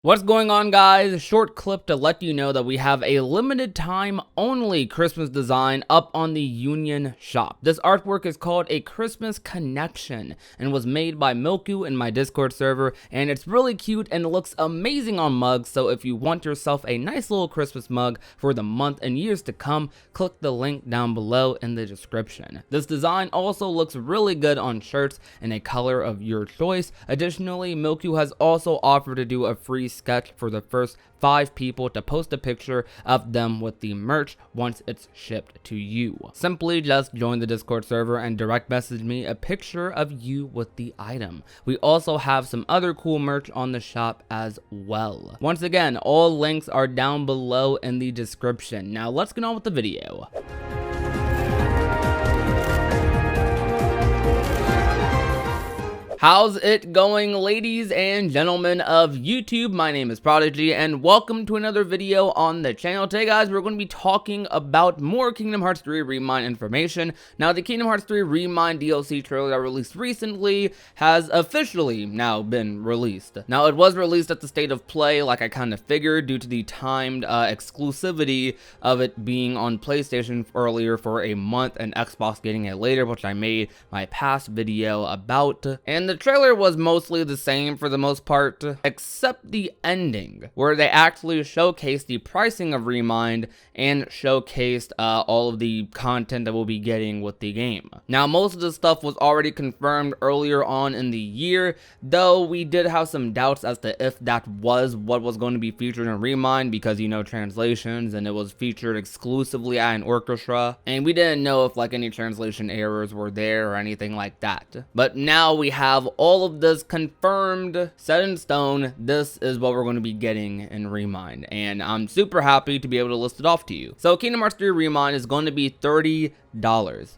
What's going on, guys? A short clip to let you know that we have a limited time only Christmas design up on the Union shop. This artwork is called a Christmas Connection and was made by Milku in my Discord server, and it's really cute and it looks amazing on mugs. So if you want yourself a nice little Christmas mug for the month and years to come, click the link down below in the description. This design also looks really good on shirts in a color of your choice. Additionally, Milku has also offered to do a free sketch for the first 5 people to post a picture of them with the merch once it's shipped to you. Simply just join the Discord server and direct message me a picture of you with the item. We also have some other cool merch on the shop as well. Once again, all links are down below in the description. Now let's get on with the video. How's it going, ladies and gentlemen of YouTube? My name is Prodigy and welcome to another video on the channel. Today, guys, we're going to be talking about more Kingdom Hearts 3 ReMIND information. Now, the Kingdom Hearts 3 ReMIND DLC trailer that released recently has officially now been released. Now, it was released at the State of Play, like I kind of figured, due to the timed exclusivity of it being on PlayStation earlier for a month and Xbox getting it later, which I made my past video about. And the trailer was mostly the same for the most part, except the ending, where they actually showcased the pricing of ReMIND and showcased all of the content that we'll be getting with the game. Now, most of the stuff was already confirmed earlier on in the year, though we did have some doubts as to if that was what was going to be featured in ReMIND, because, you know, translations, and it was featured exclusively at an orchestra, and we didn't know if like any translation errors were there or anything like that. But now we have all of this confirmed, set in stone. This is what we're going to be getting in ReMIND, and I'm super happy to be able to list it off to you. So Kingdom Hearts 3 ReMIND is going to be $30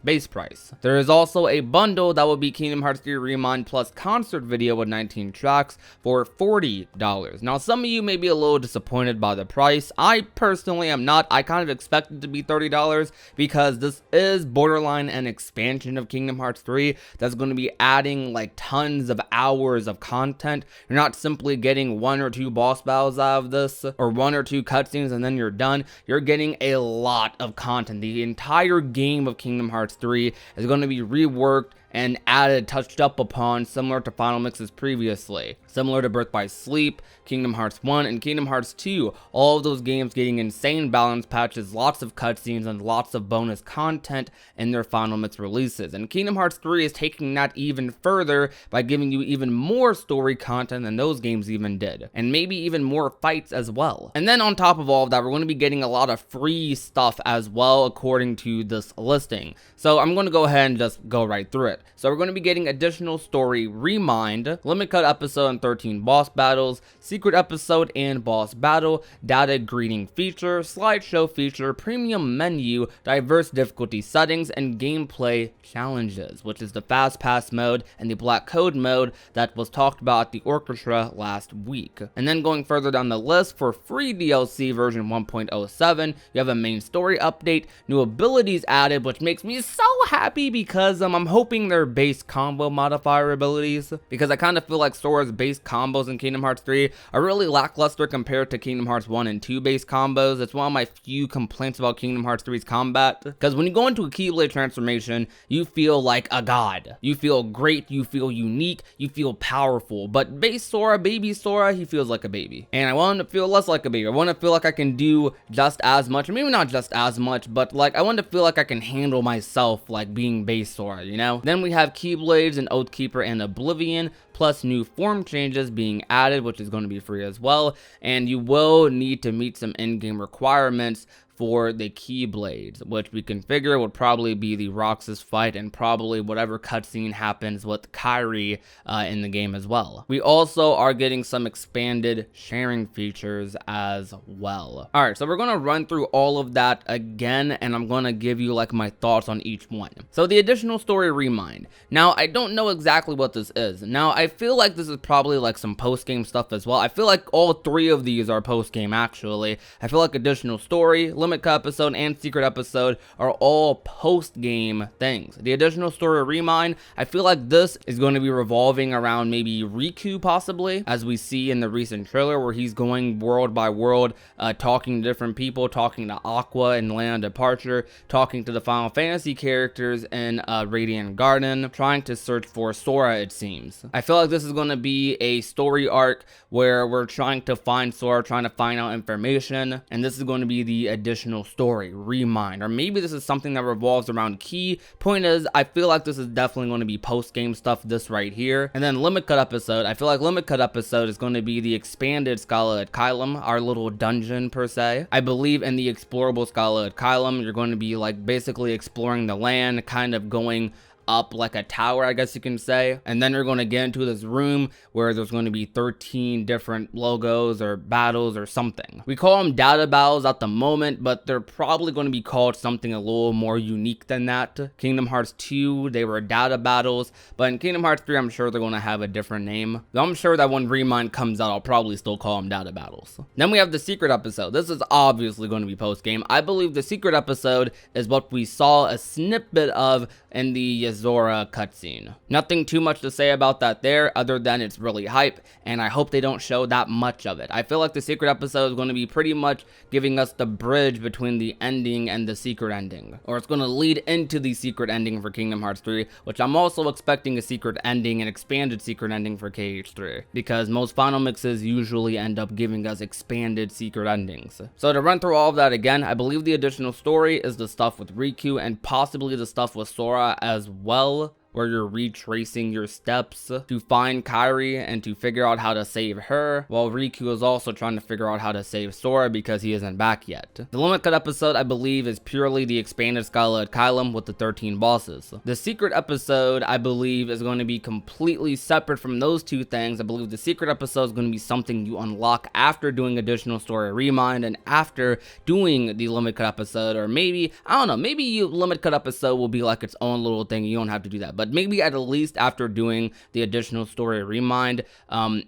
base price. There is also a bundle that will be Kingdom Hearts 3 ReMIND plus concert video with 19 tracks for $40. Now, some of you may be a little disappointed by the price. I personally am not. I kind of expected it to be $30 because this is borderline an expansion of Kingdom Hearts 3 that's going to be adding like tons of hours of content. You're not simply getting 1 or 2 boss battles out of this, or 1 or 2 cutscenes and then you're done. You're getting a lot of content. The entire game of Kingdom Hearts 3 is going to be reworked and added, touched up upon, similar to Final Mixes previously. Similar to Birth by Sleep, Kingdom Hearts 1, and Kingdom Hearts 2, all of those games getting insane balance patches, lots of cutscenes, and lots of bonus content in their Final Mix releases. And Kingdom Hearts 3 is taking that even further by giving you even more story content than those games even did, and maybe even more fights as well. And then on top of all of that, we're going to be getting a lot of free stuff as well, according to this listing. So I'm going to go ahead and just go right through it. So we're going to be getting additional story ReMIND, limit cut episode and 13 boss battles, secret episode and boss battle, data greeting feature, slideshow feature, premium menu, diverse difficulty settings, and gameplay challenges, which is the fast pass mode and the black code mode that was talked about at the orchestra last week. And then going further down the list, for free DLC version 1.07, you have a main story update, new abilities added, which makes me so happy because I'm hoping they're base combo modifier abilities, because I kind of feel like Sora's base combos in Kingdom Hearts 3 are really lackluster compared to Kingdom Hearts 1 and 2 base combos. It's one of my few complaints about Kingdom Hearts 3's combat, because when you go into a Keyblade transformation, you feel like a god. You feel great, you feel unique, you feel powerful. But base Sora, baby Sora, he feels like a baby. And I want him to feel less like a baby. I want to feel like I can do just as much, maybe not just as much, but like I want to feel like I can handle myself like being base Sora, you know? Then we have Keyblades and Oathkeeper and Oblivion, plus new form changes being added, which is going to be free as well. And you will need to meet some in-game requirements for the Keyblades, which we can figure would probably be the Roxas fight and probably whatever cutscene happens with Kairi in the game as well. We also are getting some expanded sharing features as well. Alright, so we're going to run through all of that again, and I'm going to give you like my thoughts on each one. So the additional story ReMIND. Now, I don't know exactly what this is. Now, I feel like this is probably like some post-game stuff as well. I feel like all three of these are post-game actually. I feel like additional story, limit cut episode, and secret episode are all post-game things. The additional story ReMIND, I feel like this is going to be revolving around maybe Riku possibly, as we see in the recent trailer where he's going world by world, talking to different people, talking to Aqua in Land of Departure, talking to the Final Fantasy characters in Radiant Garden, trying to search for Sora, it seems. I feel like this is going to be a story arc where we're trying to find Sora, trying to find out information, and this is going to be the additional story, ReMIND, or maybe this is something that revolves around Key. Point is, I feel like this is definitely going to be post-game stuff, this right here. And then limit cut episode, I feel like limit cut episode is going to be the expanded Scala at Kylum, our little dungeon per se. I believe in the explorable Scala at Kylum, you're going to be like basically exploring the land, kind of going up like a tower, I guess you can say, and then you're going to get into this room where there's going to be 13 different logos or battles or something. We call them data battles at the moment, but they're probably going to be called something a little more unique than that. Kingdom Hearts 2, they were data battles, but in Kingdom Hearts 3, I'm sure they're going to have a different name. Though I'm sure that when ReMIND comes out, I'll probably still call them data battles. Then we have the secret episode. This is obviously going to be post-game. I believe the secret episode is what we saw a snippet of in the Zora cutscene. Nothing too much to say about that there, other than it's really hype, and I hope they don't show that much of it. I feel like the secret episode is going to be pretty much giving us the bridge between the ending and the secret ending, or it's going to lead into the secret ending for Kingdom Hearts 3, which I'm also expecting a secret ending, an expanded secret ending for KH3, because most final mixes usually end up giving us expanded secret endings. So to run through all of that again, I believe the additional story is the stuff with Riku and possibly the stuff with Sora as well, where you're retracing your steps to find Kairi and to figure out how to save her, while Riku is also trying to figure out how to save Sora because he isn't back yet. The limit cut episode, I believe, is purely the expanded Scala at Kylum with the 13 bosses. The secret episode, I believe, is going to be completely separate from those two things. I believe the secret episode is going to be something you unlock after doing additional story ReMIND and after doing the limit cut episode, or maybe, I don't know, maybe limit cut episode will be like its own little thing. You don't have to do that, but maybe at least after doing the additional story ReMIND,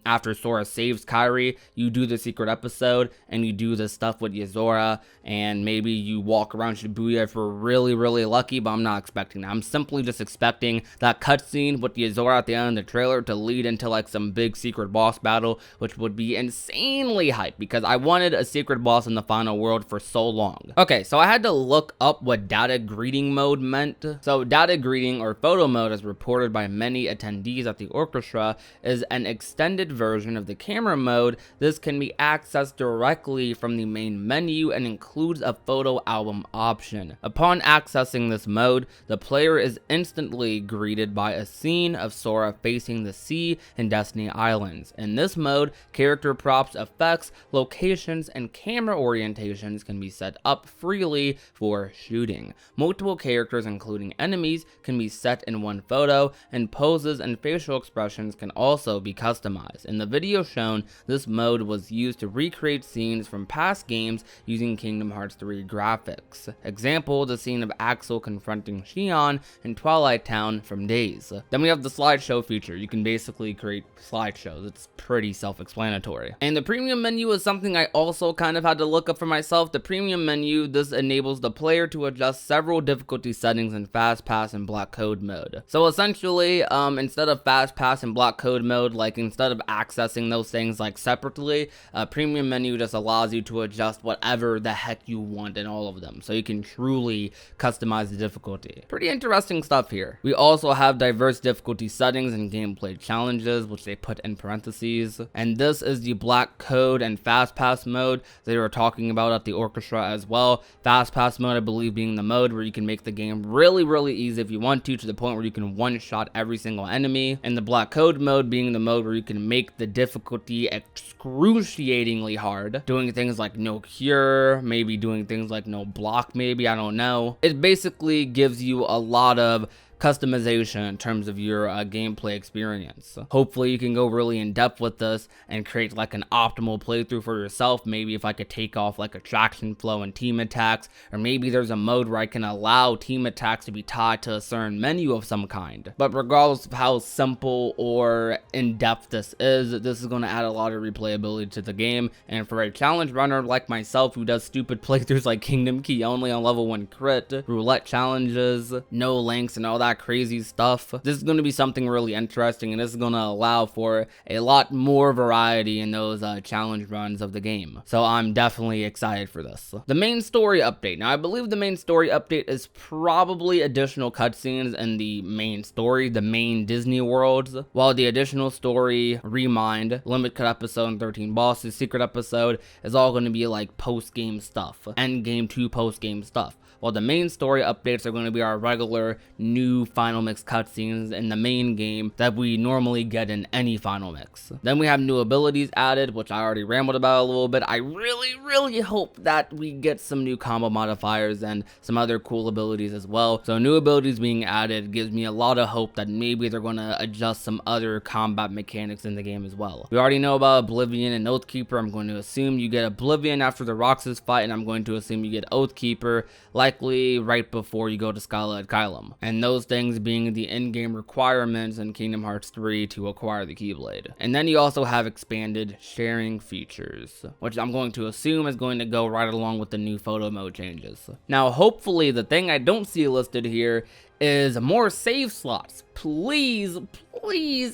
after Sora saves Kairi, you do the secret episode and you do the stuff with Yozora, and maybe you walk around Shibuya if we're really lucky, but I'm not expecting that. I'm simply just expecting that cutscene with Yozora at the end of the trailer to lead into like some big secret boss battle, which would be insanely hype because I wanted a secret boss in the final world for so long. Okay, so I had to look up what data greeting mode meant. So data greeting, or photo mode, as reported by many attendees at the orchestra, is an extended version of the camera mode. This can be accessed directly from the main menu and includes a photo album option. Upon accessing this mode, the player is instantly greeted by a scene of Sora facing the sea and Destiny Islands. In this mode, character props, effects, locations, and camera orientations can be set up freely for shooting. Multiple characters, including enemies, can be set in one photo, and poses and facial expressions can also be customized. In the video shown, this mode was used to recreate scenes from past games using Kingdom Hearts 3 graphics. Example, the scene of Axel confronting Xion in Twilight Town from Days. Then we have the slideshow feature. You can basically create slideshows. It's pretty self-explanatory. And the premium menu is something I also kind of had to look up for myself. The premium menu, this enables the player to adjust several difficulty settings in Fast Pass and Block Code mode. So essentially, instead of Fast Pass and Block Code mode, like instead of accessing those things like separately, premium menu just allows you to adjust whatever the heck you want in all of them, so you can truly customize the difficulty. Pretty interesting stuff here. We also have diverse difficulty settings and gameplay challenges, which they put in parentheses, and this is the Block Code and Fast Pass mode they were talking about at the orchestra as well. Fast Pass mode, I believe, being the mode where you can make the game really easy if you want to the point where you can one-shot every single enemy, and the Block Code mode being the mode where you can make the difficulty excruciatingly hard, doing things like no cure, maybe doing things like no block, maybe, I don't know. It basically gives you a lot of customization in terms of your gameplay experience. Hopefully you can go really in depth with this and create like an optimal playthrough for yourself. Maybe if I could take off like attraction flow and team attacks, or maybe there's a mode where I can allow team attacks to be tied to a certain menu of some kind. But regardless of how simple or in depth this is going to add a lot of replayability to the game. And for a challenge runner like myself who does stupid playthroughs like Kingdom Key only on level 1 crit, roulette challenges, no links, and all that crazy stuff, this is going to be something really interesting, and this is going to allow for a lot more variety in those challenge runs of the game. So I'm definitely excited for this. The main story update. Now I believe the main story update is probably additional cutscenes in the main story, the main Disney worlds, while the additional story, ReMIND, limit cut episode, and 13 bosses, secret episode is all going to be like post-game stuff, end game 2 post-game stuff. While the main story updates are going to be our regular new Final Mix cutscenes in the main game that we normally get in any Final Mix. Then we have new abilities added, which I already rambled about a little bit. I really hope that we get some new combo modifiers and some other cool abilities as well. So new abilities being added gives me a lot of hope that maybe they're going to adjust some other combat mechanics in the game as well. We already know about Oblivion and Oathkeeper. I'm going to assume you get Oblivion after the Roxas fight, and I'm going to assume you get Oathkeeper likely right before you go to Skylight Kylum, and those things being the in-game requirements in Kingdom Hearts 3 to acquire the Keyblade. And then you also have expanded sharing features, which I'm going to assume is going to go right along with the new photo mode changes. Now hopefully the thing I don't see listed here is more save slots. Please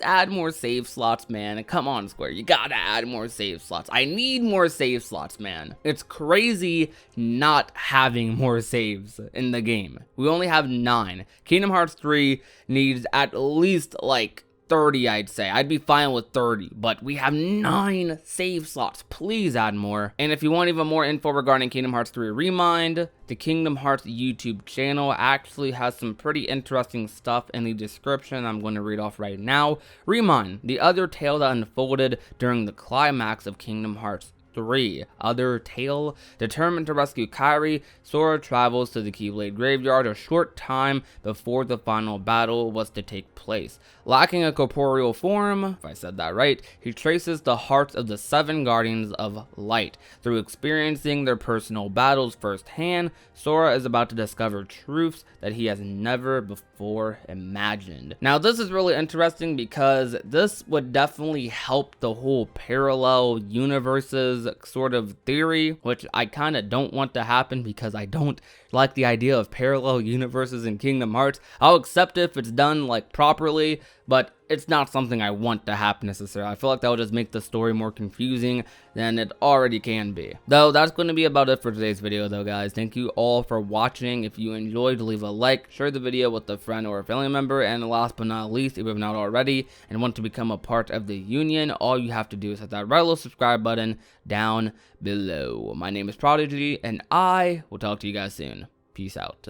add more save slots, man. Come on, Square, you gotta add more save slots. I need more save slots, man. It's crazy not having more saves in the game. We only have 9. Kingdom Hearts 3 needs at least like 30, I'd say. I'd be fine with 30, but we have 9 save slots. Please add more. And if you want even more info regarding Kingdom Hearts 3 ReMIND, the Kingdom Hearts YouTube channel actually has some pretty interesting stuff in the description I'm going to read off right now. ReMIND, the other tale that unfolded during the climax of Kingdom Hearts 3. Other tale. Determined to rescue Kairi, Sora travels to the Keyblade graveyard a short time before the final battle was to take place. Lacking a corporeal form, if I said that right, he traces the hearts of the 7 Guardians of Light. Through experiencing their personal battles firsthand, Sora is about to discover truths that he has never before imagined. Now this is really interesting because this would definitely help the whole parallel universes sort of theory, which I kind of don't want to happen because I don't like the idea of parallel universes in Kingdom Hearts. I'll accept it if it's done like properly, but it's not something I want to happen necessarily. I feel like that would just make the story more confusing than it already can be. Though that's going to be about it for today's video though, guys. Thank you all for watching. If you enjoyed, leave a like, share the video with a friend or a family member, and last but not least, if you have not already and want to become a part of the union, all you have to do is hit that red little subscribe button down below. My name is Prodigy, and I will talk to you guys soon. Peace out.